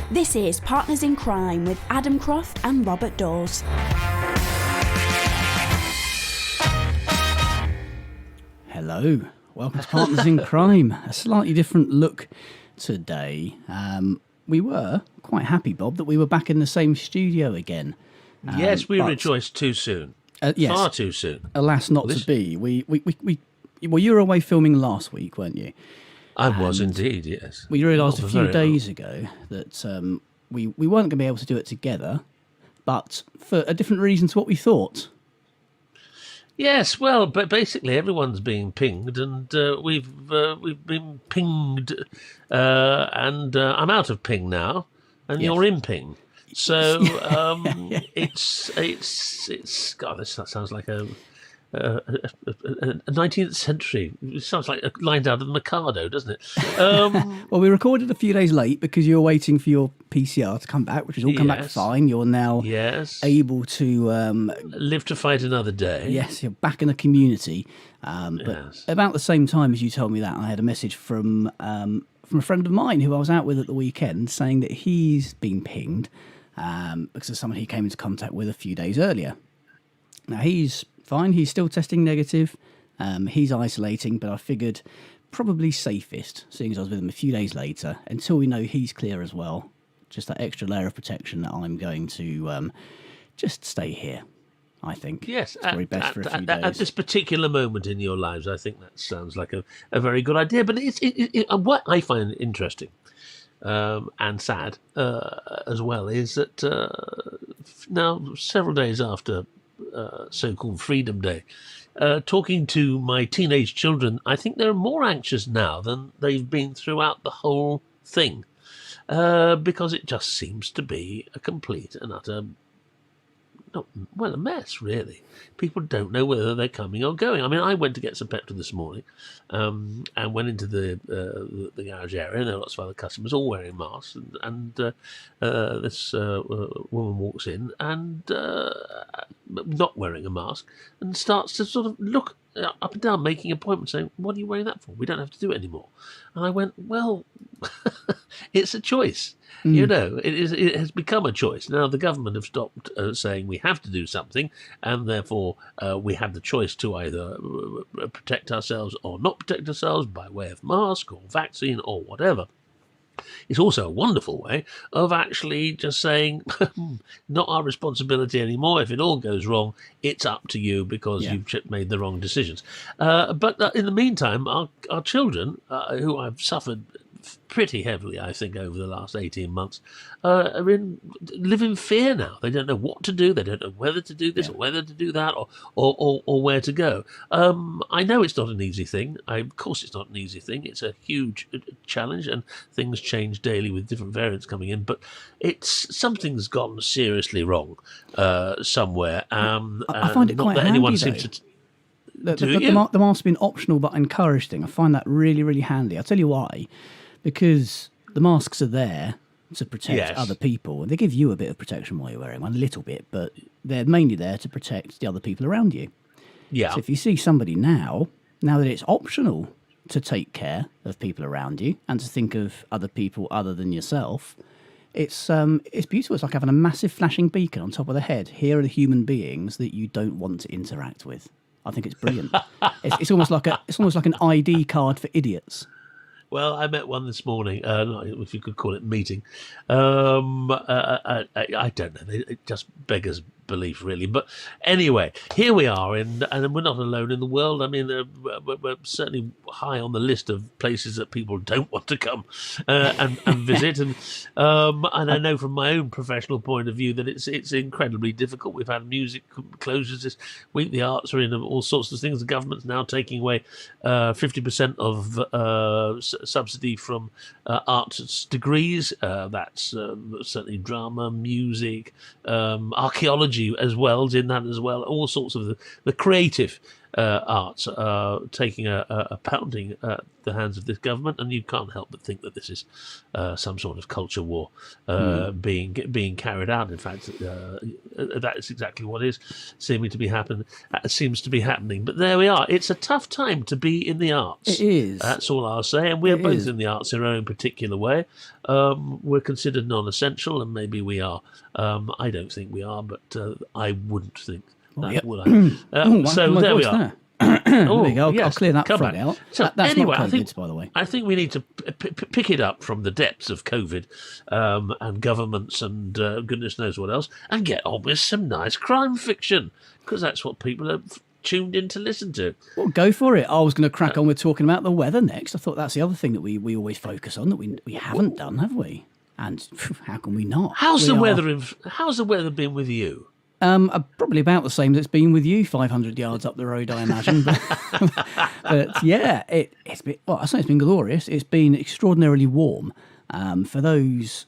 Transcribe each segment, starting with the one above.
This is Partners in Crime with Adam Croft and Robert Daws. Hello, welcome to Partners in Crime. A slightly different look today. We were quite happy, Bob, that we were back in the same studio again. Yes, we rejoiced too soon. Yes, far too soon. Alas, not to be. Well, you were away filming last week, weren't you? I was indeed, yes. We realised a few days ago that we weren't going to be able to do it together, but for a different reason to what we thought. Yes, well, but basically everyone's being pinged, and we've been pinged, and I'm out of ping now, and Yes. you're in ping. So it's God. That sounds like a 19th century. It sounds like a line out of Mikado, doesn't it? Well, we recorded a few days late because you were waiting for your PCR to come back, which has all come back fine. You're now able to live to fight another day. Yes, you're back in the community. But about the same time as you told me that, I had a message from a friend of mine who I was out with at the weekend saying that he's been pinged because of someone he came into contact with a few days earlier. Now, he's fine. He's still testing negative. He's isolating, but I figured probably safest, seeing as I was with him a few days later, until we know he's clear as well. Just that extra layer of protection that I'm going to just stay here, I think. Yes, it's probably best for a few days. At this particular moment in your lives, I think that sounds like a very good idea. But what I find interesting and sad as well is that now, several days after so-called Freedom Day, talking to my teenage children, I think they're more anxious now than they've been throughout the whole thing, because it just seems to be a complete and utter, a mess, really. People don't know whether they're coming or going. I mean, I went to get some petrol this morning and went into the garage area, and there are lots of other customers all wearing masks, and this woman walks in and not wearing a mask and starts to sort of look up and down, making appointments, saying, "What are you wearing that for? We don't have to do it anymore." And I went, well, it's a choice. You know, it has become a choice. Now, the government have stopped saying we have to do something, and therefore we have the choice to either protect ourselves or not protect ourselves by way of mask or vaccine or whatever. It's also a wonderful way of actually just saying, not our responsibility anymore. If it all goes wrong, it's up to you because you've made the wrong decisions. But in the meantime, our children, who have suffered pretty heavily, I think, over the last 18 months, live in fear now. They don't know what to do. They don't know whether to do this or whether to do that or where to go. I know it's not an easy thing. Of course it's not an easy thing. It's a huge challenge, and things change daily with different variants coming in, but something's gone seriously wrong somewhere. I find it quite handy, anyone though. seems to... The mask's been optional but encouraged thing. I find that really, really handy. I'll tell you why. Because the masks are there to protect other people. And they give you a bit of protection while you're wearing one, a little bit, but they're mainly there to protect the other people around you. Yeah. So if you see somebody now that it's optional to take care of people around you and to think of other people other than yourself, it's beautiful. It's like having a massive flashing beacon on top of the head. Here are the human beings that you don't want to interact with. I think it's brilliant. It's almost like an ID card for idiots. Well, I met one this morning, if you could call it meeting. I don't know. It just beggars belief, really. But anyway, here we are, and we're not alone in the world. I mean, we're certainly high on the list of places that people don't want to come and visit. And I know from my own professional point of view that it's incredibly difficult. We've had music closures this week. The arts are in all sorts of things. The government's now taking away 50% of subsidy from arts degrees. That's certainly drama, music, archaeology as well is in that as well. All sorts of the creative arts are taking a pounding at the hands of this government, and you can't help but think that this is some sort of culture war being carried out. In fact, that is exactly what is seeming to be seems to be happening. But there we are. It's a tough time to be in the arts. It is. That's all I'll say. And we're both in the arts in our own particular way. We're considered non-essential, and maybe we are. I don't think we are, but I wouldn't think that, would I? So there we are. There we go. I'll clear that come front back. out. So That's anyway, not COVID, by the way. I think we need to pick it up from the depths of COVID and governments and goodness knows what else, and get on with some nice crime fiction, because that's what people are tuned in to listen to. Well, go for it. I was going to crack on with talking about the weather next. I thought that's the other thing that we always focus on that we haven't done, have we? And how can we not? How's the weather been with you? Probably about the same as it's been with you, 500 yards up the road, I imagine. But yeah, it's been. Well, I say it's been glorious. It's been extraordinarily warm. For those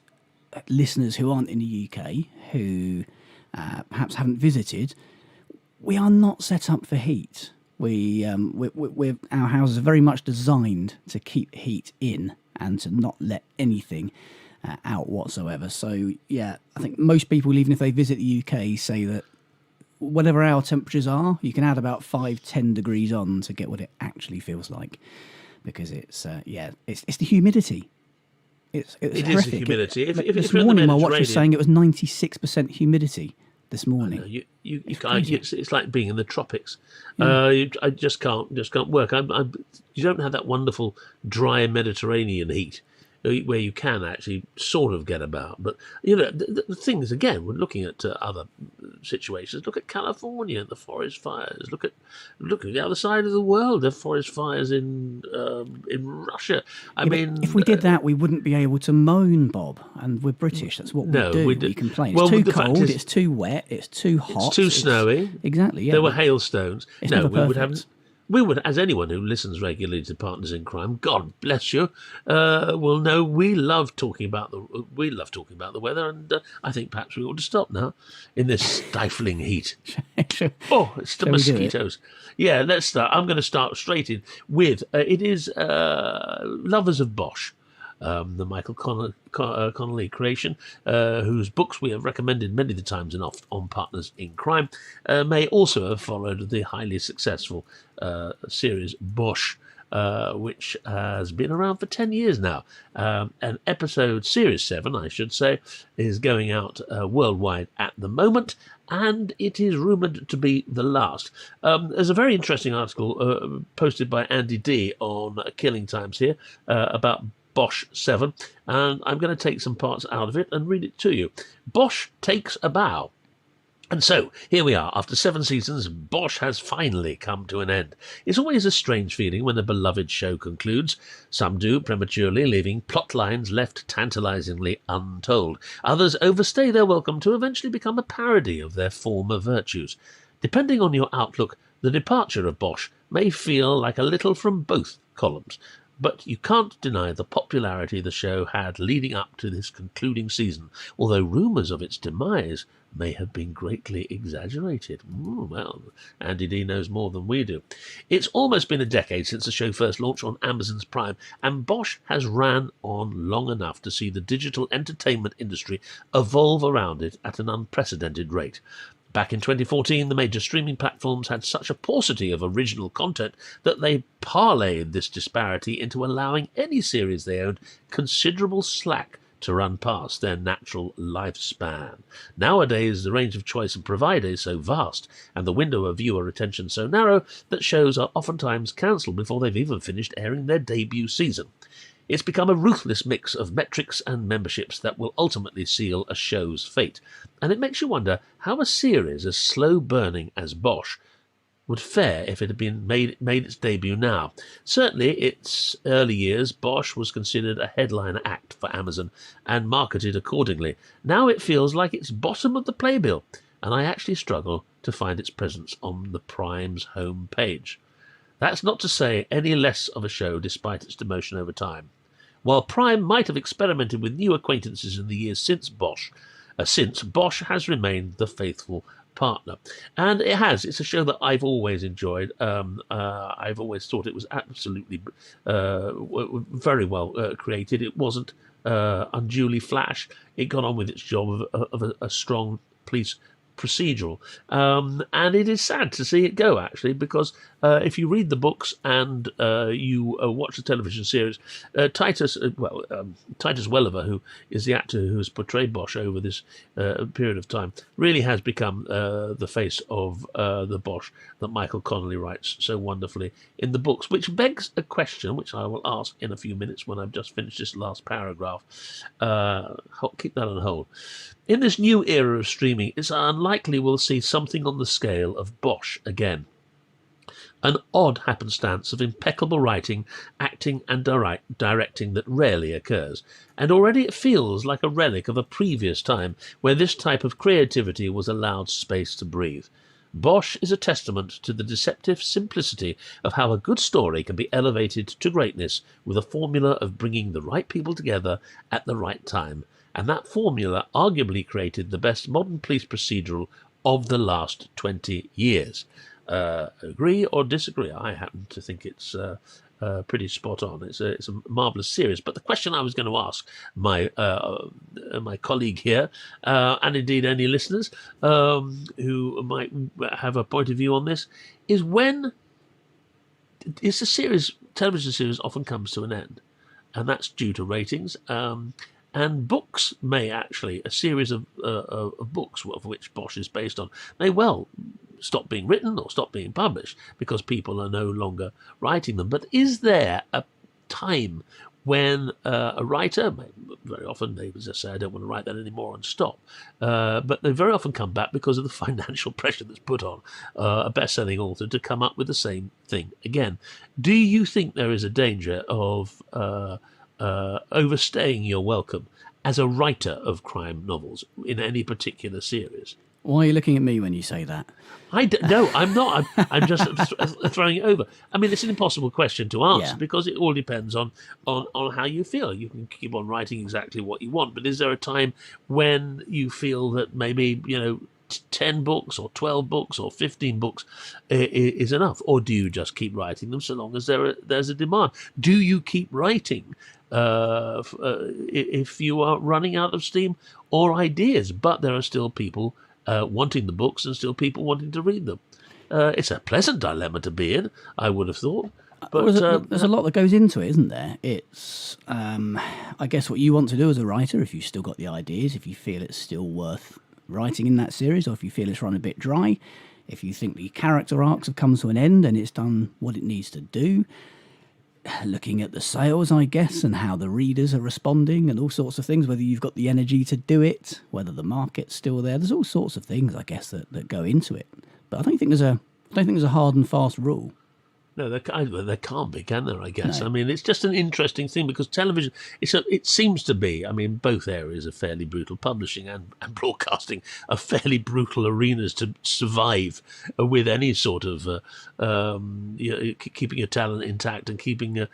listeners who aren't in the UK, who perhaps haven't visited, we are not set up for heat. Our houses are very much designed to keep heat in and to not let anything out whatsoever. So yeah, I think most people, even if they visit the UK, say that whatever our temperatures are, you can add about 5-10 degrees on to get what it actually feels like, because it's the humidity. It is the humidity. This morning my watch was saying it was 96% humidity this morning. It's like being in the tropics. I just can't work. You don't have that wonderful dry Mediterranean heat where you can actually sort of get about. But, the thing is, again, we're looking at other situations. Look at California, the forest fires. Look at the other side of the world, the forest fires in Russia. I mean, if we did that, we wouldn't be able to moan, Bob. And we're British. That's what we do. We complain. It's too cold, it's too wet, it's too hot. It's too snowy. Exactly, yeah. There were hailstones. We would, as anyone who listens regularly to Partners in Crime, God bless you, will know we love talking about the weather, and I think perhaps we ought to stop now in this stifling heat. Oh, it's the mosquitoes. Yeah, let's start. I'm going to start straight in with it is Lovers of Bosch. The Michael Connolly creation, whose books we have recommended many times on Partners in Crime, may also have followed the highly successful series Bosch, which has been around for 10 years now. And series 7, I should say, is going out worldwide at the moment, and it is rumoured to be the last. There's a very interesting article posted by Andy D on Killing Times here about Bosch 7, and I'm going to take some parts out of it and read it to you. Bosch takes a bow. And so, here we are. After 7 seasons, Bosch has finally come to an end. It's always a strange feeling when a beloved show concludes. Some do prematurely, leaving plot lines left tantalizingly untold. Others overstay their welcome to eventually become a parody of their former virtues. Depending on your outlook, the departure of Bosch may feel like a little from both columns. But you can't deny the popularity the show had leading up to this concluding season, although rumours of its demise may have been greatly exaggerated. Well, Andy D knows more than we do. It's almost been a decade since the show first launched on Amazon's Prime, and Bosch has ran on long enough to see the digital entertainment industry evolve around it at an unprecedented rate. Back in 2014, the major streaming platforms had such a paucity of original content that they parlayed this disparity into allowing any series they owned considerable slack to run past their natural lifespan. Nowadays, the range of choice and provider is so vast, and the window of viewer attention so narrow, that shows are oftentimes cancelled before they've even finished airing their debut season. It's become a ruthless mix of metrics and memberships that will ultimately seal a show's fate. And it makes you wonder how a series as slow-burning as Bosch would fare if it had been made its debut now. Certainly, its early years, Bosch was considered a headline act for Amazon and marketed accordingly. Now it feels like it's bottom of the playbill, and I actually struggle to find its presence on the Prime's home page. That's not to say any less of a show despite its demotion over time. While Prime might have experimented with new acquaintances in the years since Bosch has remained the faithful partner. And it's a show that I've always enjoyed. I've always thought it was absolutely very well created. It wasn't unduly flash. It got on with its job of a strong police procedural, and it is sad to see it go, actually, because if you read the books and you watch the television series, Titus Welliver, who is the actor who has portrayed Bosch over this period of time, really has become the face of the Bosch that Michael Connolly writes so wonderfully in the books, which begs a question which I will ask in a few minutes when I've just finished this last paragraph. Keep that on hold. In this new era of streaming, it's unlikely we'll see something on the scale of Bosch again. An odd happenstance of impeccable writing, acting and directing that rarely occurs, and already it feels like a relic of a previous time where this type of creativity was allowed space to breathe. Bosch is a testament to the deceptive simplicity of how a good story can be elevated to greatness with a formula of bringing the right people together at the right time. And that formula arguably created the best modern police procedural of the last 20 years. Agree or disagree? I happen to think it's pretty spot on. It's a marvellous series. But the question I was going to ask my colleague here, and indeed any listeners who might have a point of view on this, is when is the television series often comes to an end, and that's due to ratings. And books may actually, a series of books of which Bosch is based on, may well stop being written or stop being published because people are no longer writing them. But is there a time when a writer, very often they just say, I don't want to write that anymore and stop, but they very often come back because of the financial pressure that's put on a best-selling author to come up with the same thing again? Do you think there is a danger of overstaying your welcome as a writer of crime novels in any particular series? Why are you looking at me when you say that? No, I'm not. I'm just throwing it over. I mean, it's an impossible question to answer because it all depends on how you feel. You can keep on writing exactly what you want, but is there a time when you feel that maybe, 10 books or 12 books or 15 books is enough? Or do you just keep writing them so long as there's a demand? Do you keep writing if you are running out of steam or ideas, but there are still people wanting the books and still people wanting to read them? It's a pleasant dilemma to be in, I would have thought. But there's a lot that goes into it, isn't there? It's, I guess, what you want to do as a writer, if you've still got the ideas, if you feel it's still worth writing in that series, or if you feel it's run a bit dry, if you think the character arcs have come to an end and it's done what it needs to do. Looking at the sales, I guess, and how the readers are responding and all sorts of things, whether you've got the energy to do it, whether the market's still there. There's all sorts of things, I guess, that go into it. But I don't think there's a hard and fast rule. No, there can't be, can there, I guess? No. I mean, it's just an interesting thing because television, it seems to be, I mean, both areas are fairly brutal. Publishing and broadcasting are fairly brutal arenas to survive with any sort of keeping your talent intact and keeping your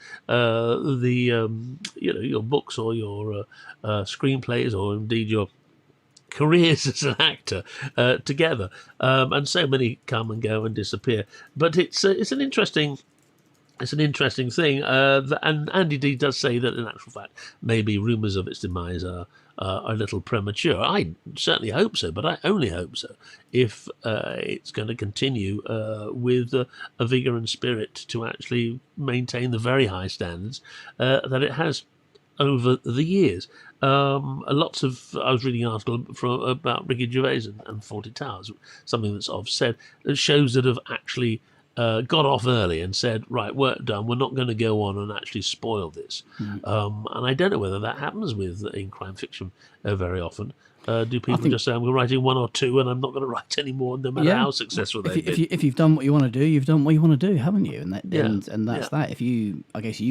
books or your screenplays or indeed your careers as an actor together, and so many come and go and disappear. But it's an interesting thing, and Andy D does say that in actual fact maybe rumours of its demise are a little premature. I certainly hope so, but I only hope so if it's going to continue with a vigour and spirit to actually maintain the very high standards that it has over the years. I was reading an article about Ricky Gervais and Fawlty Towers, something that's said that shows that have actually got off early and said, right, work done, we're not going to go on and actually spoil this. And I don't know whether that happens in crime fiction very often. Do people just say, I'm writing one or two and I'm not going to write any more, no matter how successful they've been? If you've done what you want to do, you've done what you want to do, haven't you? And that's that. If you, I guess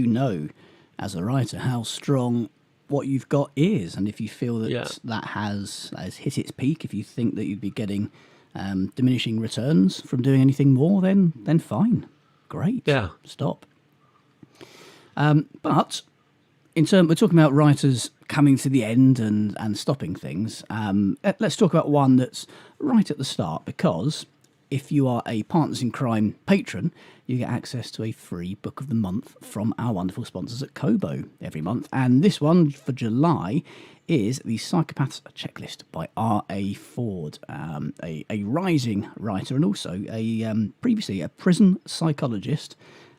as a writer, how strong what you've got is, and if you feel that that has hit its peak, if you think that you'd be getting diminishing returns from doing anything more, then fine, great, stop. But we're talking about writers coming to the end and stopping things. Let's talk about one that's right at the start, because if you are a Partners in Crime patron, you get access to a free book of the month from our wonderful sponsors at Kobo every month. And this one for July is The Psychopath's Checklist by R.A. Ford, a rising writer and also previously a prison psychologist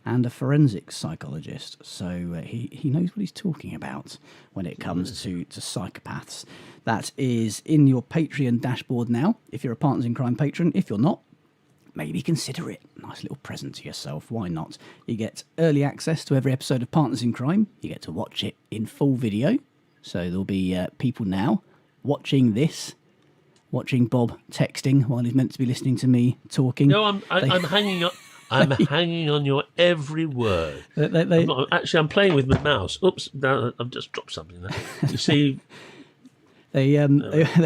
and a forensic psychologist. So he knows what he's talking about when it comes to psychopaths. That is in your Patreon dashboard now, if you're a Partners in Crime patron. If you're not, maybe consider it. Nice little present to yourself. Why not? You get early access to every episode of Partners in Crime. You get to watch it in full video. So there'll be people now watching Bob texting while he's meant to be listening to me talking. No, I'm hanging on. I'm hanging on your every word. I'm playing with my mouse. Oops, no, I've just dropped something there. You see, they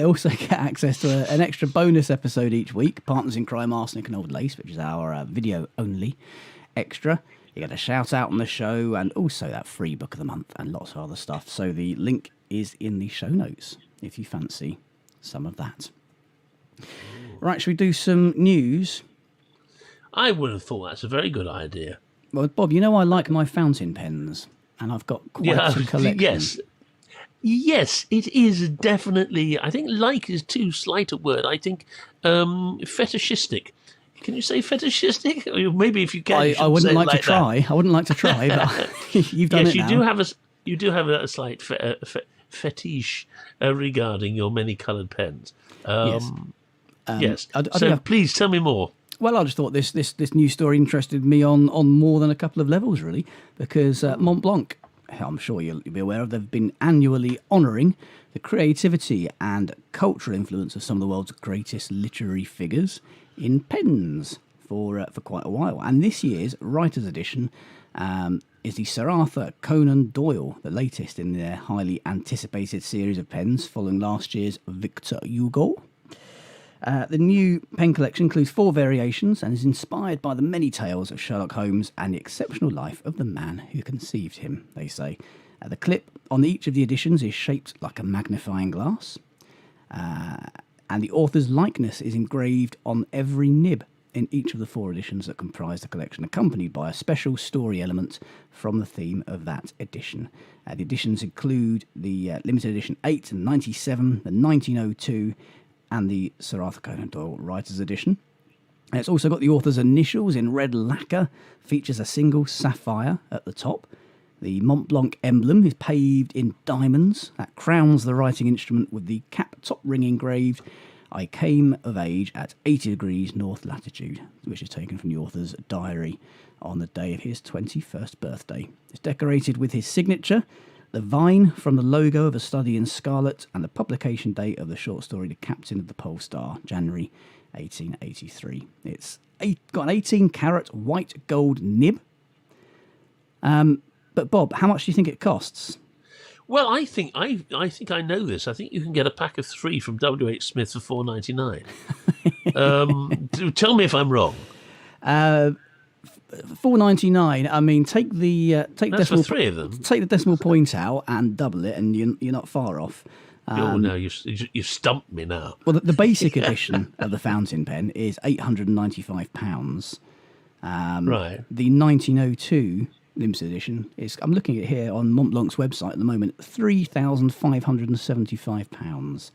also get access to an extra bonus episode each week, Partners in Crime, Arsenic and Old Lace, which is our video-only extra. You get a shout-out on the show and also that free book of the month and lots of other stuff. So the link is in the show notes if you fancy some of that. Right, should we do some news? I would have thought that's a very good idea. Well, Bob, you know I like my fountain pens, and I've got quite a collection. Yes, it is definitely. I think like is too slight a word. I think fetishistic. Can you say fetishistic? Or maybe if you can, I wouldn't like to try. I wouldn't like to try, but you've done it now. You do have a slight fetish regarding your many-coloured pens. Yes. Yes. So please tell me more. Well, I just thought this news story interested me on more than a couple of levels, really, because Montblanc, I'm sure you'll be aware of, they've been annually honouring the creativity and cultural influence of some of the world's greatest literary figures in pens for quite a while. And this year's Writers Edition is the Sir Arthur Conan Doyle, the latest in their highly anticipated series of pens following last year's Victor Hugo. The new pen collection includes 4 variations and is inspired by the many tales of Sherlock Holmes and the exceptional life of the man who conceived him, they say. The clip on each of the editions is shaped like a magnifying glass, and the author's likeness is engraved on every nib in each of the 4 editions that comprise the collection, accompanied by a special story element from the theme of that edition. The editions include the limited edition 8 and 97, the 1902, and the Sir Arthur Conan Doyle Writers Edition. And it's also got the author's initials in red lacquer, features a single sapphire at the top. The Montblanc emblem is paved in diamonds that crowns the writing instrument with the cap top ring engraved, "I came of age at 80 degrees north latitude," which is taken from the author's diary on the day of his 21st birthday. It's decorated with his signature, the vine from the logo of A Study in Scarlet, and the publication date of the short story The Captain of the Pole Star, January 1883. It's got an 18-carat white gold nib. But Bob, how much do you think it costs? Well, I think I know this. I think you can get a pack of 3 from W.H. Smith for $4.99. Tell me if I'm wrong. $4.99. I mean, take the decimal. For 3 of them. Take the decimal point out and double it, and you're not far off. No, you've stumped me now. Well, the basic edition of the fountain pen is £895. Right. The 1902 limited edition is, I'm looking at it here on Montblanc's website at the moment, £3,575.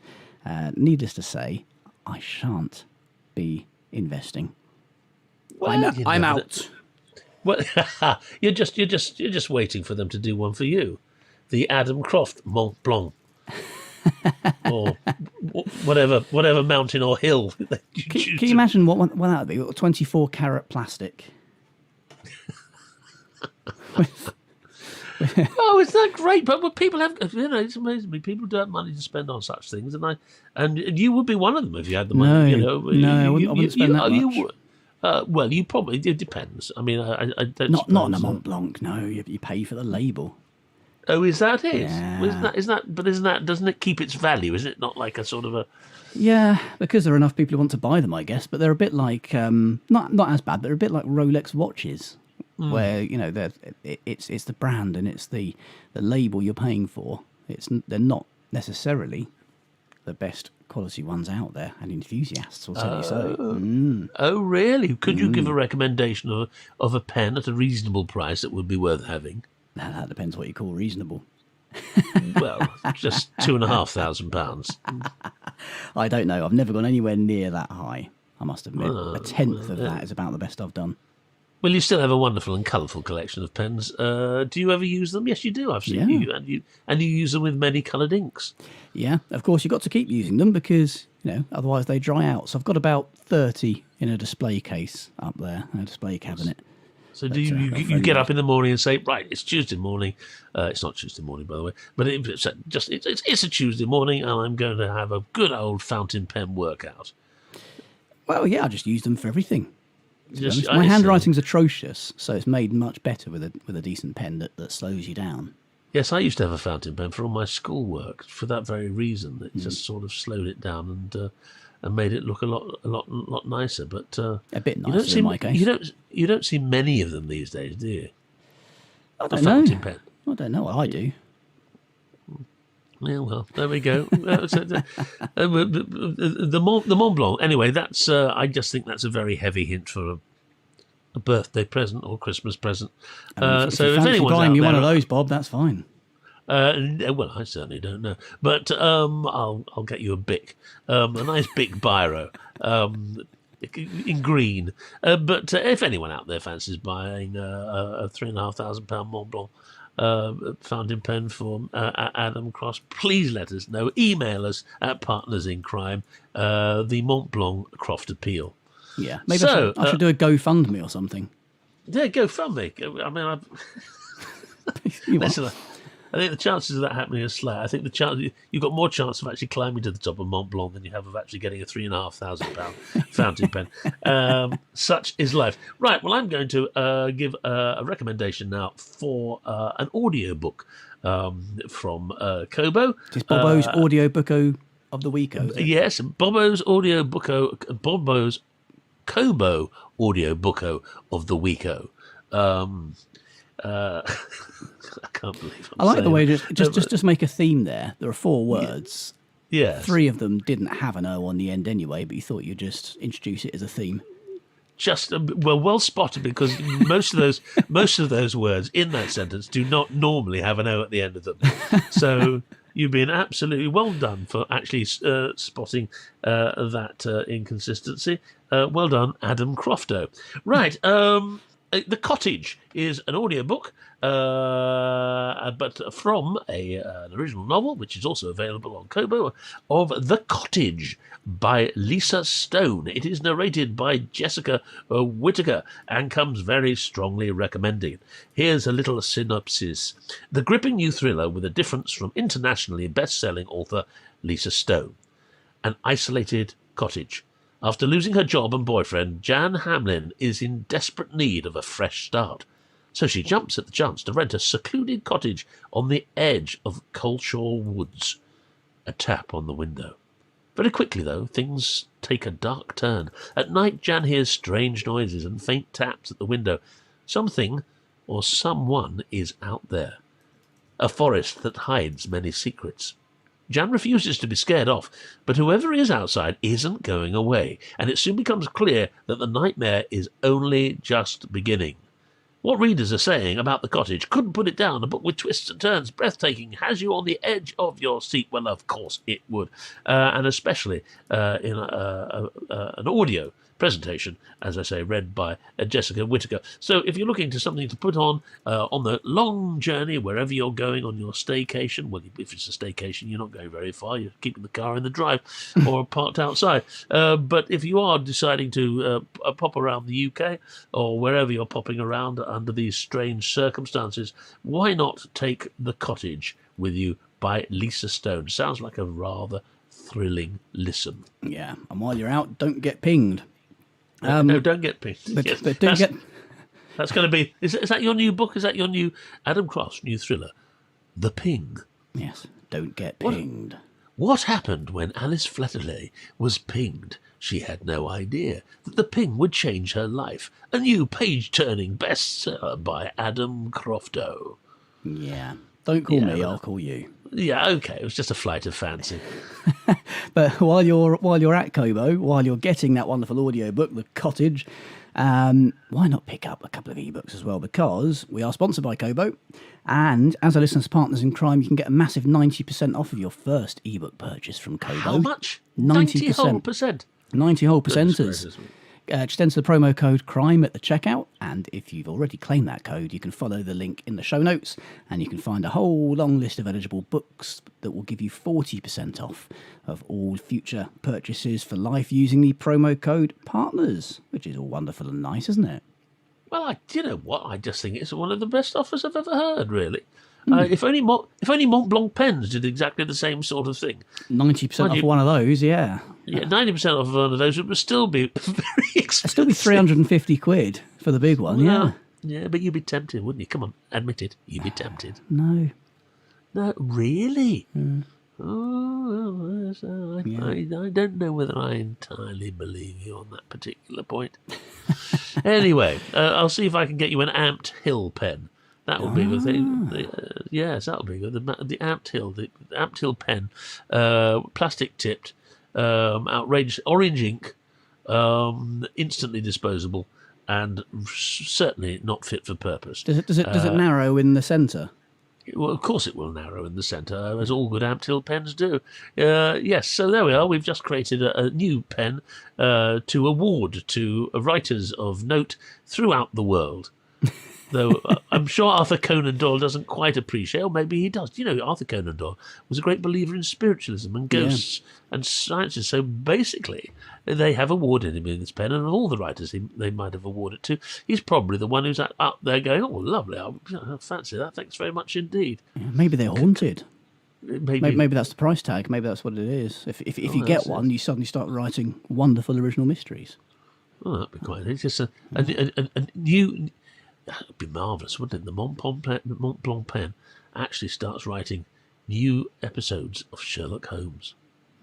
Needless to say, I shan't be investing. Well, I'm out. Well, you're just waiting for them to do one for you, the Adam Croft Montblanc, or whatever mountain or hill. Can you imagine what that would be? 24-carat plastic. Oh, it's not great, but people have, it's amazing me. People do have money to spend on such things, and you would be one of them if you had the money. No, I wouldn't spend that much. Well, you probably, it depends. I mean, I don't. Not on a Montblanc. No, you pay for the label. Oh, is that it? Yeah. Well, doesn't it keep its value? Is it not like a sort of a? Yeah, because there are enough people who want to buy them, I guess. But they're a bit like not as bad. They're a bit like Rolex watches. where it's the brand and it's the label you're paying for. They're not necessarily the best quality ones out there, and enthusiasts will tell you so. Oh, really? Could you give a recommendation of a pen at a reasonable price that would be worth having? Now, that depends what you call reasonable. Well, just £2,500. I don't know. I've never gone anywhere near that high, I must admit. A tenth of that is about the best I've done. Well, you still have a wonderful and colourful collection of pens. Do you ever use them? Yes, you do. I've seen you, and you use them with many coloured inks. Yeah, of course, you've got to keep using them because, otherwise they dry out. So I've got about 30 in a display case up there, in a display cabinet. So do you get up in the morning and say, right, it's Tuesday morning. It's not Tuesday morning, by the way, but it's a Tuesday morning, and I'm going to have a good old fountain pen workout. Well, yeah, I just use them for everything. My handwriting's atrocious, so it's made much better with a decent pen that slows you down. Yes, I used to have a fountain pen for all my schoolwork for that very reason. It just sort of slowed it down and made it look a lot nicer. But a bit nicer in my case. You don't see many of them these days, do you? I don't know. Fountain pen. I don't know. I do. Yeah, well, there we go. The Montblanc. Anyway, that's. I just think that's a very heavy hint for a birthday present or Christmas present. If anyone's buying me one of those, Bob, that's fine. Well, I certainly don't know, but I'll get you a Bic, a nice Bic biro, in green. But if anyone out there fancies buying a £3,500 Montblanc fountain pen for Adam Cross, please let us know. Email us at Partners in Crime, the Montblanc Croft Appeal. Yeah, maybe I should do a GoFundMe or something. Yeah, GoFundMe. I mean, listen, I think the chances of that happening are slight. I think you've got more chance of actually climbing to the top of Mont Blanc than you have of actually getting a £3,500 fountain pen. Such is life. Right, well, I'm going to give a recommendation now for an audiobook from Kobo. Is Bobo's Audiobooko of the week? Yes, Bobo's Kobo Audiobooko of the weeko. I can't believe I like the way just make a theme there. There are 4 words. Yeah. 3 of them didn't have an O on the end anyway, but you thought you'd just introduce it as a theme. Just well spotted, because most of those words in that sentence do not normally have an O at the end of them. So you've been absolutely well done for actually spotting that inconsistency. Well done, Adam Crofto. Right. The Cottage is an audiobook, but from an original novel, which is also available on Kobo, of The Cottage by Lisa Stone. It is narrated by Jessica Whittaker and comes very strongly recommended. Here's a little synopsis. The gripping new thriller with a difference from internationally best-selling author Lisa Stone. An isolated cottage. After losing her job and boyfriend, Jan Hamlin is in desperate need of a fresh start. So she jumps at the chance to rent a secluded cottage on the edge of Coleshaw Woods. A tap on the window. Very quickly, though, things take a dark turn. At night, Jan hears strange noises and faint taps at the window. Something or someone is out there. A forest that hides many secrets. Jan refuses to be scared off, but whoever is outside isn't going away, and it soon becomes clear that the nightmare is only just beginning. What readers are saying about The Cottage, couldn't put it down. A book with twists and turns, breathtaking, has you on the edge of your seat. Well, of course it would, and especially in an audio presentation, as I say, read by Jessica Whittaker. So if you're looking to something to put on the long journey, wherever you're going on your staycation, well, if it's a staycation, you're not going very far, you're keeping the car in the drive or parked outside. But if you are deciding to pop around the UK or wherever you're popping around under these strange circumstances, why not take The Cottage with you by Lisa Stone? Sounds like a rather thrilling listen. Yeah, and while you're out, don't get pinged. No, don't get pinged. But, Yes. but That's going to be... Is that your new book? Is that your new Adam Cross new thriller? The Ping. Yes, don't get pinged. What happened when Alice Fletterley was pinged? She had no idea that the ping would change her life. A new page-turning bestseller by Adam Crofto. Yeah. Don't call me, I'll call you. Yeah, okay. It was just a flight of fancy. But while you're at Kobo, while you're getting that wonderful audiobook, The Cottage, why not pick up a couple of ebooks as well? Because we are sponsored by Kobo, and as a listener's partners in crime, you can get a massive 90% off of your first ebook purchase from Kobo. How much? 90%. 90 whole percenters. Just enter the promo code CRIME at the checkout, and if you've already claimed that code, you can follow the link in the show notes, and you can find a whole long list of eligible books that will give you 40% off of all future purchases for life using the promo code PARTNERS, which is all wonderful and nice, isn't it? Well, you know what? I just think it's one of the best offers I've ever heard, really. If only Montblanc pens did exactly the same sort of thing. 90% off one of those, yeah. Yeah, 90% off one of those would still be very expensive. It'd still be 350 quid for the big one, yeah. Yeah, but you'd be tempted, wouldn't you? Come on, admit it. You'd be tempted. No. No, really? Oh, I don't know whether I entirely believe you on that particular point. Anyway, I'll see if I can get you an Amped Hill pen. That would be a good thing. Yes, that would be good. The Amped Hill pen, plastic tipped, outrageous orange ink, instantly disposable, and certainly not fit for purpose. Does it narrow in the centre? Well, of course it will narrow in the centre, as all good Amped Hill pens do. Yes, so there we are. We've just created a new pen to award to writers of note throughout the world. Though I'm sure Arthur Conan Doyle doesn't quite appreciate, or maybe he does. You know, Arthur Conan Doyle was a great believer in spiritualism and ghosts and sciences. So basically, they have awarded him in this pen, and of all the writers they might have awarded to, he's probably the one who's up there going, "Oh, lovely! I fancy that. Thanks very much indeed." Yeah, maybe they're haunted. Maybe that's the price tag. Maybe that's what it is. If you get one, you suddenly start writing wonderful original mysteries. Oh, that'd be quite. It's just a new. That would be marvellous, wouldn't it? The Montblanc pen actually starts writing new episodes of Sherlock Holmes.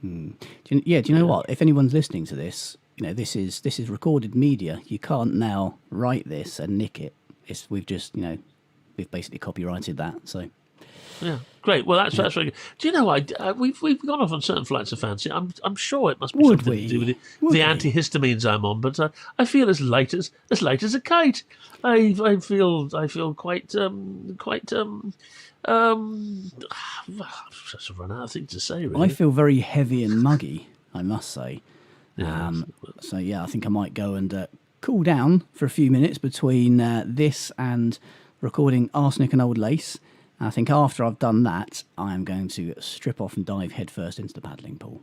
Do you know what? If anyone's listening to this, you know this is recorded media. You can't now write this and nick it. We've basically copyrighted that. So yeah, great. Well, that's very good. Do you know we've gone off on certain flights of fancy. I'm sure it must be something to do with the antihistamines I'm on, but I feel as light as a kite. I feel quite I've just run out of things to say. Really, I feel very heavy and muggy, I must say. So yeah, I think I might go and cool down for a few minutes between this and recording Arsenic and Old Lace. I think after I've done that, I am going to strip off and dive headfirst into the paddling pool.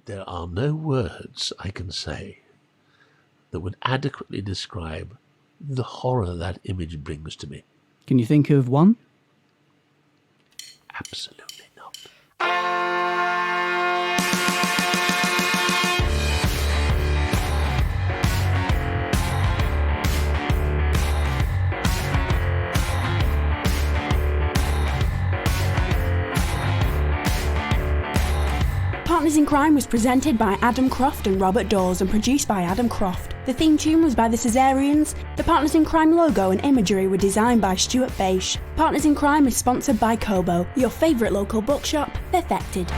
There are no words I can say that would adequately describe the horror that image brings to me. Can you think of one? Absolutely not. Partners in Crime was presented by Adam Croft and Robert Daws and produced by Adam Croft. The theme tune was by the Caesareans. The Partners in Crime logo and imagery were designed by Stuart Beisch. Partners in Crime is sponsored by Kobo, your favourite local bookshop, perfected.